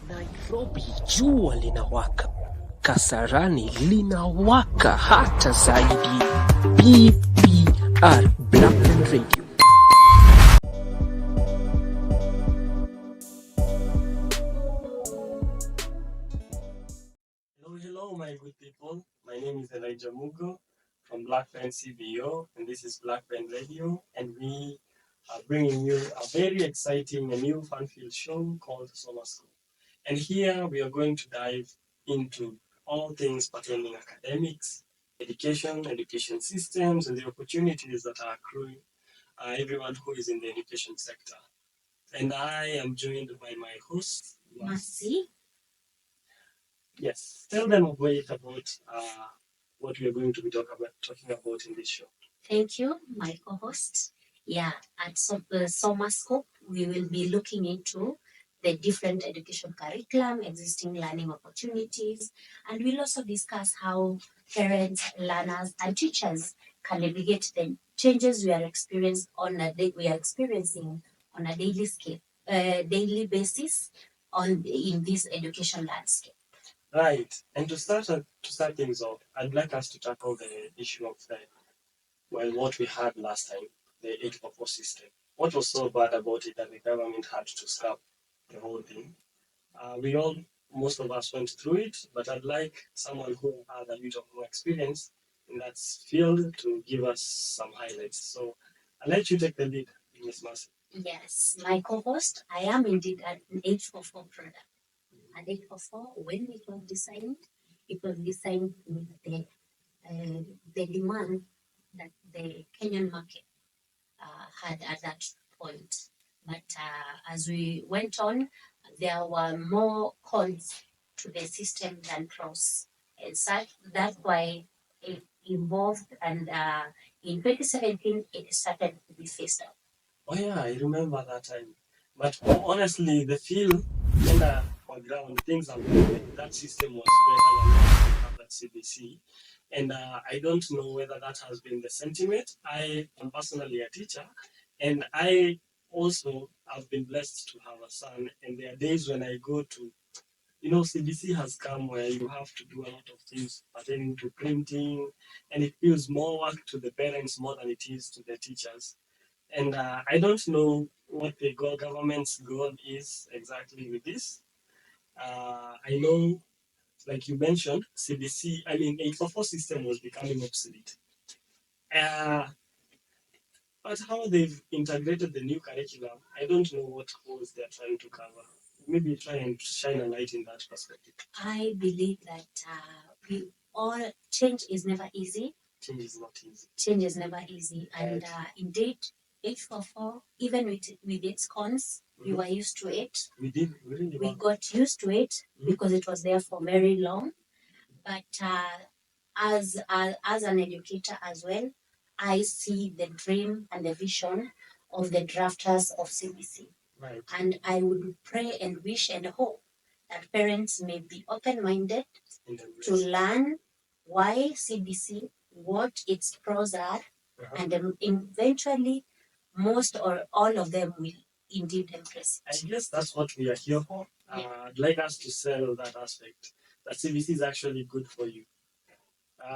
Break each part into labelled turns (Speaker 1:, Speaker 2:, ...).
Speaker 1: Nairobi jua linawaka, Kasarani linawaka hata zaidi. BPR, Blackpen Radio.
Speaker 2: Hello, my good people. My name is Elijah Mugo from Blackpen CBO, and this is Blackpen Radio, and we are bringing you a very exciting and new fun-filled show called SOMASCOPE. And here we are going to dive into all things pertaining academics, education systems, and the opportunities that are accruing everyone who is in the education sector. And I am joined by my host,
Speaker 3: Mercy.
Speaker 2: Yes, tell them a bit about what we are going to be talking about in this show.
Speaker 3: Thank you, my co-host. Yeah, at SOMASCOPE, we will be looking into the different education curriculum, existing learning opportunities, and we'll also discuss how parents, learners, and teachers can navigate the changes we are experiencing on a daily basis in this education landscape.
Speaker 2: Right, and to start things off, I'd like us to tackle the issue of what we had last time, the 844 system. What was so bad about it that the government had to scrap the whole thing? Most of us went through it, but I'd like someone who had a bit of more experience in that field to give us some highlights. So I'll let you take the lead, Ms. Mercy.
Speaker 3: Yes, my co-host, I am indeed an 844 product. An 844, when it was designed with the demand that the Kenyan market had at that point. But as we went on, there were more cons to the system than pros. And that's why it evolved, and in 2017, it started to be phased out.
Speaker 2: Oh yeah, I remember that time. But honestly, the feel and on ground, things are better. That system was better than what we have at CBC. And I don't know whether that has been the sentiment. I am personally a teacher, and I also have been blessed to have a son. And there are days when I go to, CBC has come where you have to do a lot of things pertaining to printing, and it feels more work to the parents more than it is to the teachers. And I don't know what the government's goal is exactly with this. I know, like you mentioned, 844 system was becoming obsolete. Uh, but how they've integrated the new curriculum, I don't know what goals they're trying to cover. Maybe try and shine a light in that perspective.
Speaker 3: I believe that change is never easy.
Speaker 2: Change is not easy.
Speaker 3: Change is never easy. And indeed, 844, even with its cons, we were used to it.
Speaker 2: We did. We
Speaker 3: got used to it because it was there for very long. But as an educator as well, I see the dream and the vision of the drafters of CBC.
Speaker 2: Right.
Speaker 3: And I would pray and wish and hope that parents may be open-minded to learn why CBC, what its pros are, and eventually most or all of them will indeed embrace it.
Speaker 2: I guess that's what we are here for. I'd like us to sell that aspect, that CBC is actually good for you.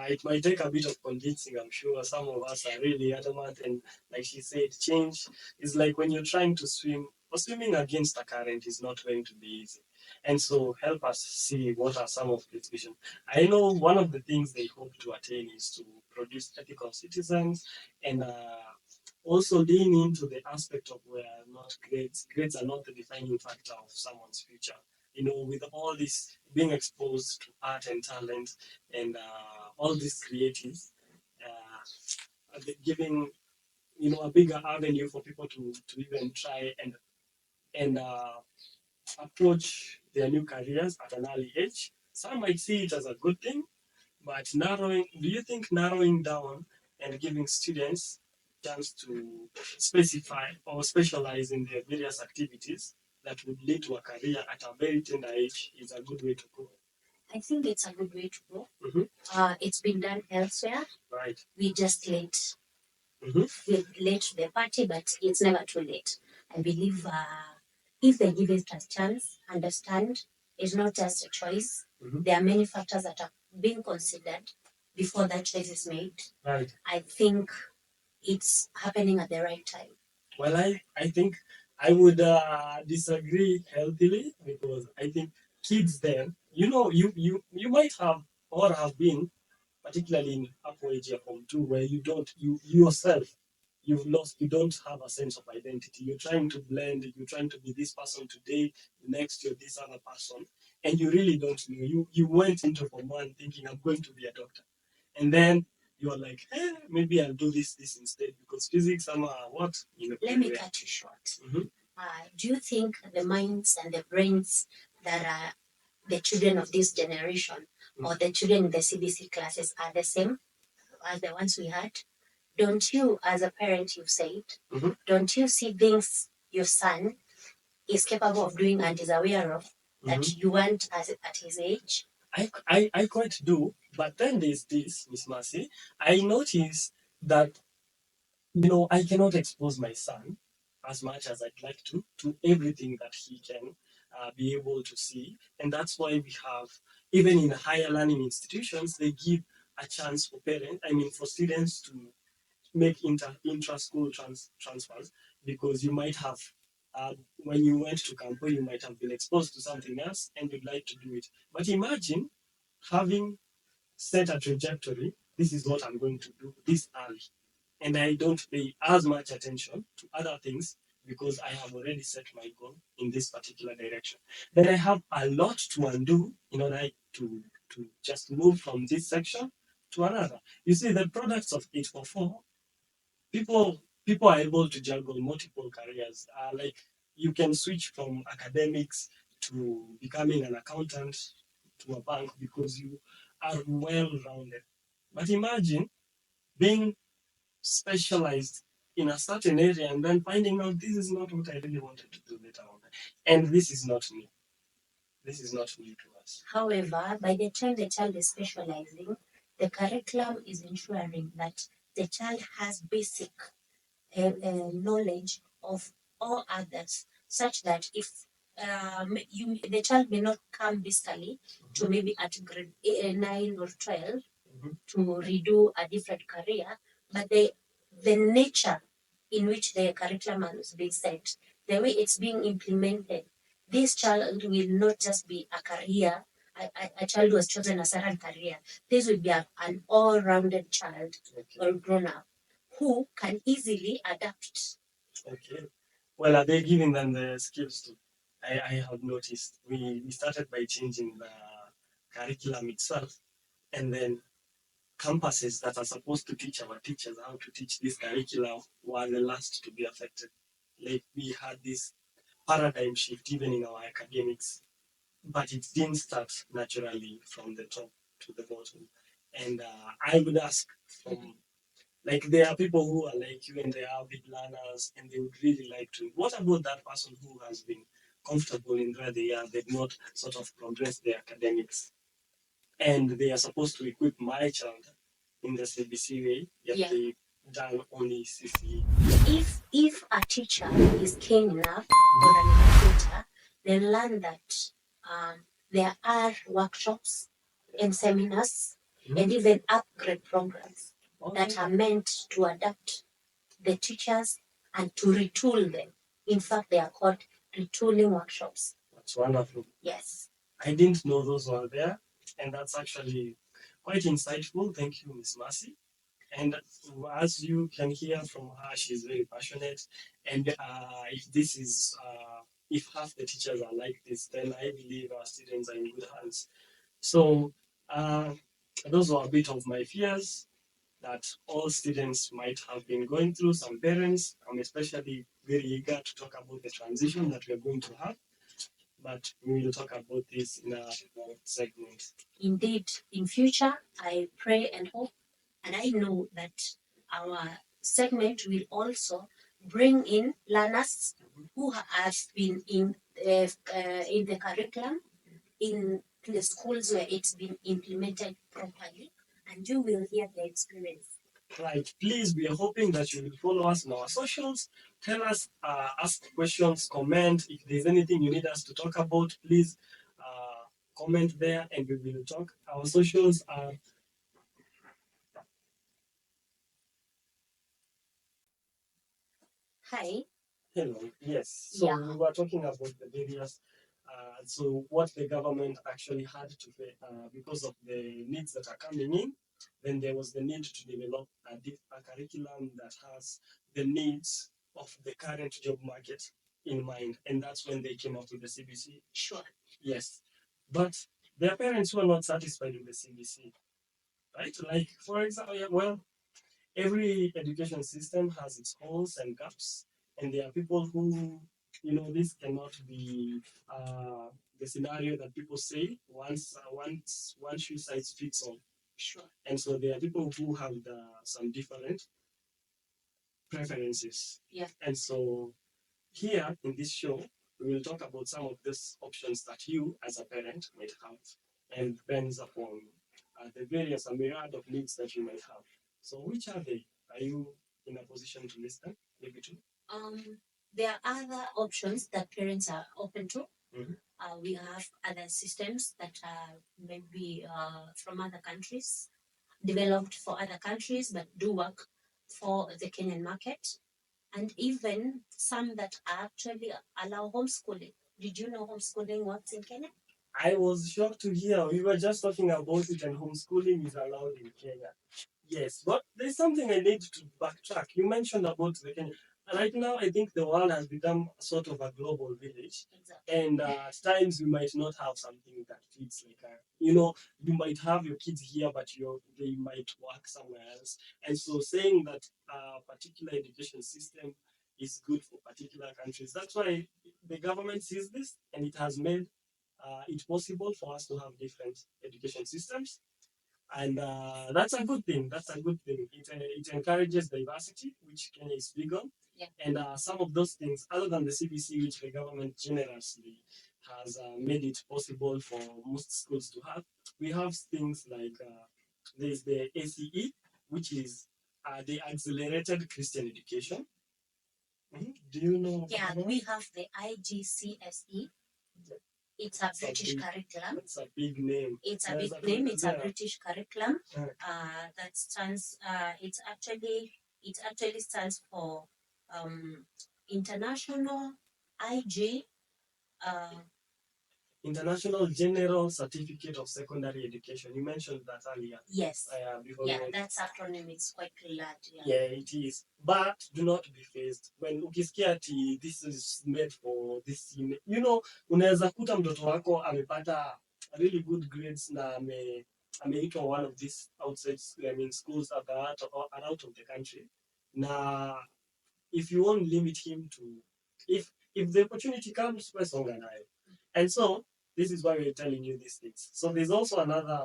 Speaker 2: It might take a bit of convincing, I'm sure. Some of us are really adamant, and like she said, change is like when you're trying to swim, or swimming against the current is not going to be easy. And so help us see what are some of these visions. I know one of the things they hope to attain is to produce ethical citizens, and also lean into the aspect of where not grades are not the defining factor of someone's future. With all this being exposed to art and talent and all these creatives, giving a bigger avenue for people to even try and approach their new careers at an early age. Some might see it as a good thing, but do you think narrowing down and giving students chance to specify or specialize in their various activities that would lead to a career at a very tender age is a good way to go?
Speaker 3: I think it's a good way to go. It's been done elsewhere.
Speaker 2: Right.
Speaker 3: We just late. We're late to the party, but it's never too late. I believe if they give it a chance, understand is not just a choice.
Speaker 2: Mhm.
Speaker 3: There are many factors that are being considered before that choice is made.
Speaker 2: Right.
Speaker 3: I think it's happening at the right time.
Speaker 2: Well, I think I would disagree healthily, because I think kids then, you might have or have been, particularly in upper age year form two, where you yourself, you don't have a sense of identity. You're trying to blend, you're trying to be this person today, next you're this other person, and you really don't know. You went into form one thinking, I'm going to be a doctor, and then you're like, maybe I'll do this instead, because physics, what?
Speaker 3: Let me cut you short.
Speaker 2: Mhm.
Speaker 3: Do you think the minds and the brains that are the children of this generation or the children in the CBC classes are the same as the ones we had? Don't you, as a parent, you've said,
Speaker 2: Mhm.
Speaker 3: don't you see things your son is capable of doing and is aware of that you weren't at his age?
Speaker 2: I quite do, but then there's this, Miss Mercy. I notice that I cannot expose my son as much as I'd like to everything that he can be able to see, and that's why we have, even in higher learning institutions, they give a chance for parents, for students to make intra-school transfers, because you might have, when you went to Campo, you might have been exposed to something else and you'd like to do it. But imagine having set a trajectory. This is what I'm going to do this early, and I don't pay as much attention to other things because I have already set my goal in this particular direction. Then I have a lot to undo in order to just move from this section to another. You see, the products of 844, people are able to juggle multiple careers. Like, you can switch from academics to becoming an accountant to a bank because you are well rounded. But imagine being specialized in a certain area and then finding out this is not what I really wanted to do later on. And this is not new. This is not new to us.
Speaker 3: However, by the time the child is specializing, the curriculum is ensuring that the child has basic knowledge of all others, such that if the child may not come basically to maybe at grade 9 or 12 to redo a different career, but the nature in which the curriculum is being set, the way it's being implemented, this child will not just be a career, a child who has chosen a certain career. This will be an all-rounded child or grown-up who can easily adapt.
Speaker 2: Okay. Well, are they giving them the skills to? I have noticed we started by changing the curriculum itself, and then campuses that are supposed to teach our teachers how to teach this curriculum were the last to be affected. Like, we had this paradigm shift even in our academics, but it didn't start naturally from the top to the bottom. And I would ask from, like, there are people who are like you and they are big learners and they would really like to. What about that person who has been comfortable in where they are? They've not sort of progressed their academics, and they are supposed to equip my child in the CBC way, yet they done only CCE.
Speaker 3: If a teacher is keen enough or an educator, they learn that there are workshops and seminars and even upgrade programs that are meant to adapt the teachers and to retool them. In fact, they are called retooling workshops.
Speaker 2: That's wonderful.
Speaker 3: Yes.
Speaker 2: I didn't know those were there, and that's actually quite insightful. Thank you, Miss Mercy. And as you can hear from her, she's very passionate. And if half the teachers are like this, then I believe our students are in good hands. So those were a bit of my fears that all students might have been going through. Some parents, I'm especially very eager to talk about the transition that we're going to have, but we will talk about this in a segment.
Speaker 3: Indeed, in future, I pray and hope, and I know that our segment will also bring in learners who have been in the curriculum, in the schools where it's been implemented properly, and you will hear the experience.
Speaker 2: Right. Please, we are hoping that you will follow us on our socials. Tell us, ask questions, comment. If there's anything you need us to talk about, please comment there and we will talk. Our socials are
Speaker 3: Hi.
Speaker 2: hello. Yes. So
Speaker 3: Yeah.
Speaker 2: we were talking about the various. So what the government actually had to pay because of the needs that are coming in, then there was the need to develop a curriculum that has the needs of the current job market in mind, and that's when they came up with the CBC.
Speaker 3: Sure.
Speaker 2: Yes, but their parents were not satisfied with the CBC, right? Like for example, yeah, well, every education system has its holes and gaps, and there are people who, this cannot be the scenario that people say once one shoe size fits all.
Speaker 3: Sure.
Speaker 2: And so there are people who have some different preferences.
Speaker 3: Yeah.
Speaker 2: And so here in this show, we will talk about some of these options that you as a parent might have, and depends upon the various myriad of needs that you might have. So which are they? Are you in a position to list them? Maybe two.
Speaker 3: There are other options that parents are open to.
Speaker 2: Mhm.
Speaker 3: We have other systems that are maybe from other countries, developed for other countries, but do work for the Kenyan market, and even some that actually allow homeschooling. Did you know homeschooling works in Kenya?
Speaker 2: I was shocked to hear we were just talking about it and homeschooling is allowed in Kenya. Yes, but there's something I need to backtrack. You mentioned about the Kenya. Right now, I think the world has become sort of a global village.
Speaker 3: Exactly.
Speaker 2: And at times, we might not have something that fits like you might have your kids here, but they might work somewhere else. And so saying that a particular education system is good for particular countries, that's why the government sees this and it has made it possible for us to have different education systems, and that's a good thing. That's a good thing. It encourages diversity, which Kenya is big on.
Speaker 3: Yeah.
Speaker 2: And some of those things, other than the CBC, which the government generously has made it possible for most schools to have, we have things like there's the ACE, which is the Accelerated Christian Education. Do you know?
Speaker 3: Yeah, we have the IGCSE. It's a British curriculum.
Speaker 2: It's a big name.
Speaker 3: It's a big name. It's a British curriculum. That stands. It actually stands for International IG.
Speaker 2: International General Certificate of Secondary Education. You mentioned that earlier.
Speaker 3: Yes.
Speaker 2: Before
Speaker 3: Yeah, that's acronym is quite large.
Speaker 2: Yeah, it is. But do not be phased. When ukisikia ati this is made for this, unaweza kuta mtoto wako amepata really good grades na ameitwa one of these outside schools that are out of the country. Na if you won't limit him to, if the opportunity comes, we're songa nayo. And so this is why we're telling you these things. So there's also another.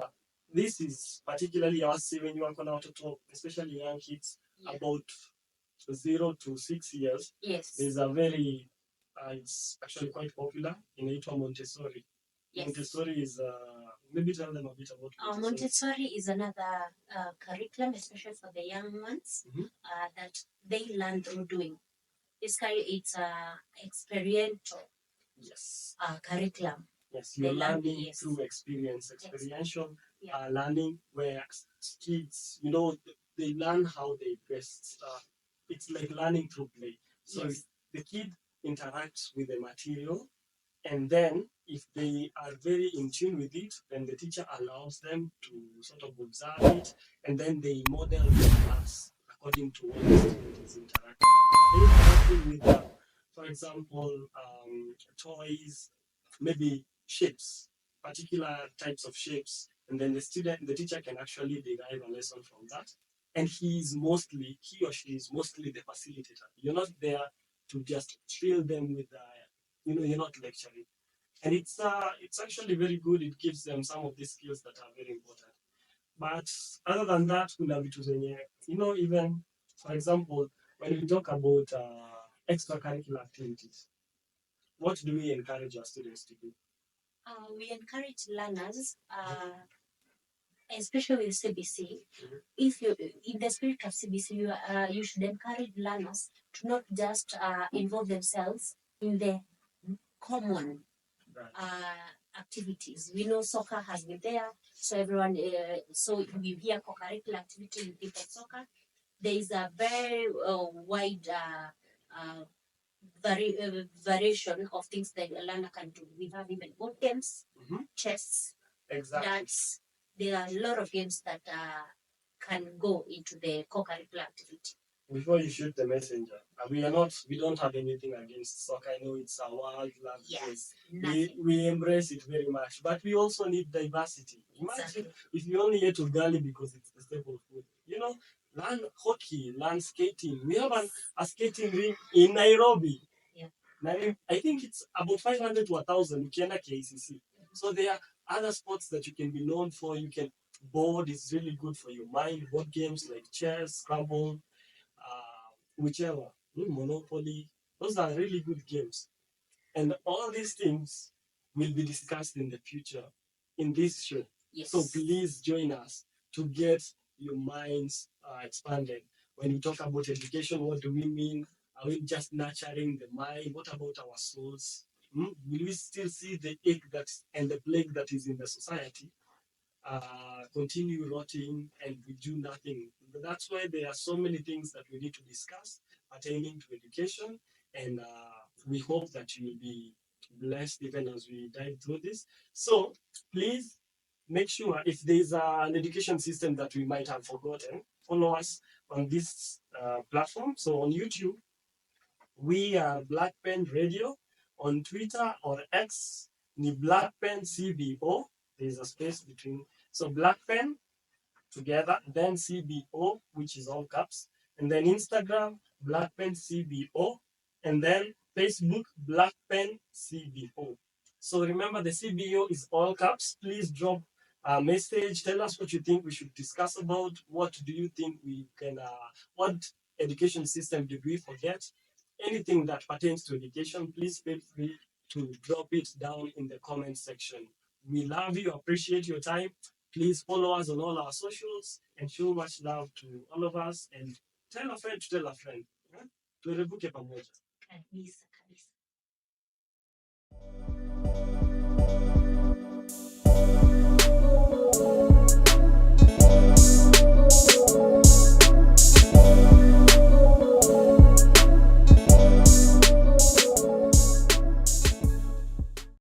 Speaker 2: This is particularly our when you are going to talk, especially young kids, about 0 to 6 years.
Speaker 3: Yes.
Speaker 2: There's a very it's actually quite popular in Montessori. Yes. Montessori is maybe tell them a bit about Montessori.
Speaker 3: Montessori is another curriculum, especially for the young ones, that they learn through doing. It's experiential.
Speaker 2: Yes.
Speaker 3: Curriculum.
Speaker 2: Yes, you're learning through experience, experiential learning, where kids, they learn how they best. It's like learning through play. So the kid interacts with the material, and then if they are very in tune with it, then the teacher allows them to sort of observe it, and then they model the class according to what the student is interacting. They're interacting with, for example, toys, maybe shapes, particular types of shapes, and then the teacher can actually derive a lesson from that. And he or she is mostly the facilitator. You're not there to just fill them with you're not lecturing. And it's actually very good. It gives them some of these skills that are very important. But other than that, kuna vitu zenye, even for example, when we talk about extracurricular activities, what do we encourage our students to do?
Speaker 3: We encourage learners, especially with CBC. If you, in the spirit of CBC, you should encourage learners to not just involve themselves in the common activities. We know soccer has been there, so everyone, so we hear co-curricular activity in people soccer. There is a very wide variation of things that a learner can do. We have even board games, chess, dance. There are a lot of games that can go into the co-curricular activity.
Speaker 2: Before you shoot the messenger, we don't have anything against soccer. I know it's a world-class game. We embrace it very much, but we also need diversity. Imagine if you only eat ugali because it's the staple food. Learn hockey, learn skating. We have a skating ring in Nairobi. I think it's about 500 to 1,000 ukienda KCC. So there are other sports that you can be known for. Board is really good for your mind. Board games like chess, Scrabble, whichever, Monopoly. Those are really good games. And all these things will be discussed in the future in this show.
Speaker 3: Yes.
Speaker 2: So please join us to get your minds expanded. When we talk about education, what do we mean? Are we just nurturing the mind? What about our souls? Will we still see the ache and the plague that is in the society? Continue rotting and we do nothing. That's why there are so many things that we need to discuss pertaining to education, and we hope that you will be blessed even as we dive through this. So please make sure if there's an education system that we might have forgotten, follow us on this platform. So on YouTube, we are Blackpen Radio. On Twitter or X, ni Blackpen CBO. There's a space between. So Blackpen together, then CBO, which is all caps, and then Instagram, Blackpen CBO, and then Facebook, Blackpen CBO. So remember, the CBO is all caps. Please drop a message. Tell us what you think we should discuss about. What do you think we can, what education system did we forget? Anything that pertains to education, please feel free to drop it down in the comment section. We love you, appreciate your time. Please follow us on all our socials and show much love to all of us, and tell a friend to tell a friend. Tuerevuke pamoja.
Speaker 3: Kabisa, kabisa.